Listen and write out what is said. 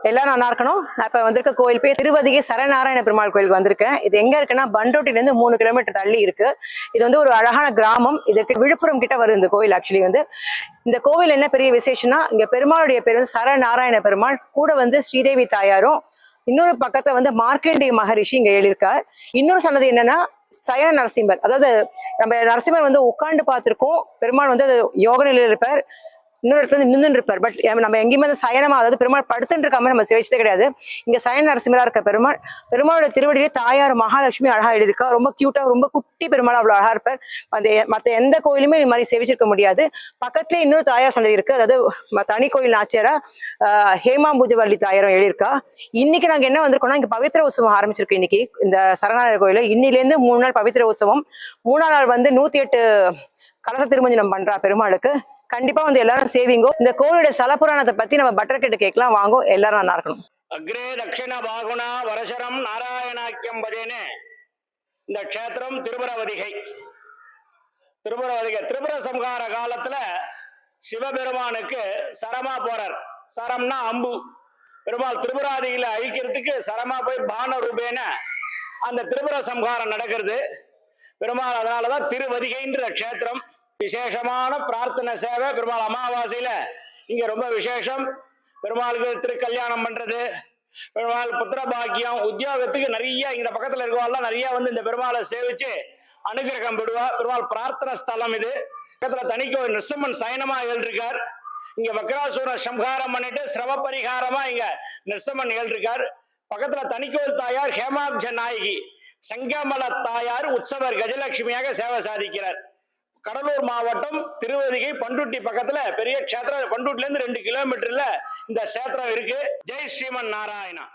எல்லாரும் நல்லா இருக்கணும். நான் இப்ப வந்திருக்க கோயில் பேர் திருவதிகை சரநாராயண பெருமாள் கோயிலுக்கு வந்திருக்கேன். இது எங்க இருக்குன்னா பண்ருட்டில இருந்து 3 கிலோமீட்டர் தள்ளி இருக்கு. இது வந்து ஒரு அழகான கிராமம். இதுக்கு விழுப்புரம் கிட்ட வருது இந்த கோயில். ஆக்சுவலி வந்து இந்த கோவில் என்ன பெரிய விசேஷம்னா, இங்க பெருமாளுடைய பேர் வந்து சரநாராயண பெருமாள், கூட வந்து ஸ்ரீதேவி தாயாரும், இன்னொரு பக்கத்துல வந்து மார்க்கண்டேய மகரிஷி இங்க எழுதியிருக்கார். இன்னொரு சொன்னது என்னன்னா சயன நரசிம்மர், அதாவது நம்ம நரசிம்மர் வந்து உட்கார்ந்து பார்த்திருக்கோம், பெருமாள் வந்து யோக நிலையில் இருப்பார், இன்னொரு இடத்துல நின்று இருப்பார். பட் நம்ம எங்கேயுமே வந்து சயனமா, அதாவது பெருமாள் படுத்துட்டு இருக்காம நம்ம சேவிச்சதே கிடையாது. இங்க சயன நரசிம்மரா இருக்க பெருமாளோட திருவடியிலே தாயார் மகாலட்சுமி அழகா எழுதியிருக்கா. ரொம்ப கியூட்டா, ரொம்ப குட்டி பெருமாள், அவ்வளவு அழகா இருப்பார். அந்த மற்ற எந்த கோயிலுமே இந்த மாதிரி சேவிச்சிருக்க முடியாது. பக்கத்துலேயே இன்னொரு தாயார் சன்னதி இருக்கு, அதாவது தனி கோயில் நாச்சியாரா ஹேமாம்பூஜவள்ளி தாயாரும் எழுதியிருக்கா. இன்னைக்கு நாங்க என்ன வந்திருக்கோம்னா, இங்க பவித்திர உற்சவம் ஆரம்பிச்சிருக்கு. இன்னைக்கு இந்த சரணாலய கோயில இன்னிலேருந்து 3 நாள் பவித்திர உற்சவம். 3ஆம் நாள் வந்து 108 கலச திருமஞ்சனம் பண்றா பெருமாளுக்கு. கண்டிப்பா வந்து எல்லாரும் சேவிங்கோ. இந்த கோவிலுடைய சலபுராணத்தை பத்தி நம்ம பட்டர் கிட்ட கேட்கலாம். வாங்கோ, எல்லாரும் நல்லா இருக்கணும். அக்ரே தட்சிண பாகுணா வரசரம் நாராயணாக்கியம் பஜேனே. இந்த க்ஷேத்திரம் திரிபுரவதிகை. திரிபுர சம்ஹார காலத்துல சிவபெருமானுக்கு சரமா போறார். சரம்னா அம்பு. பெருமாள் திரிபுராதிகளை அழிக்கிறதுக்கு சரமா போய் பான ரூபேன அந்த திரிபுர சம்ஹாரம் நடக்கிறது. பெருமாள் அதனாலதான் திருவதிகைன்ற க்ஷேத்திரம். விசேஷமான பிரார்த்தனை சேவை. பெருமாள் அமாவாசையில இங்க ரொம்ப விசேஷம். பெருமாளுக்கு திருக்கல்யாணம் பண்றது, பெருமாள் புத்திர பாக்கியம், உத்தியோகத்துக்கு நிறைய இந்த பக்கத்துல இருக்கவாள்லாம் நிறைய வந்து இந்த பெருமாளை சேவிச்சு அனுகிரகம் பெறுவா. பெருமாள் பிரார்த்தனை ஸ்தலம் இது. பக்கத்துல தனிக்கோயில் நிருசிம்மன் சயனமா எழுதிருக்கார். இங்க வக்ராசுர சம்ஹாரம் பண்ணிட்டு சிரம பரிகாரமா இங்க நிருசிம்மன் எழுதிருக்கார். பக்கத்துல தனிக்கோயில் தாயார் ஹேமாப்ஜ நாயகி சங்கமல தாயார் உற்சவர் கஜலட்சுமியாக சேவை சாதிக்கிறார். கடலூர் மாவட்டம் திருவதிகை பண்ருட்டி பக்கத்துல பெரிய க்ஷேத்திரம். பண்ருட்டில இருந்து 2 கிலோமீட்டர்ல இந்த க்ஷேத்திரம் இருக்கு. ஜெய் ஸ்ரீமன் நாராயணா.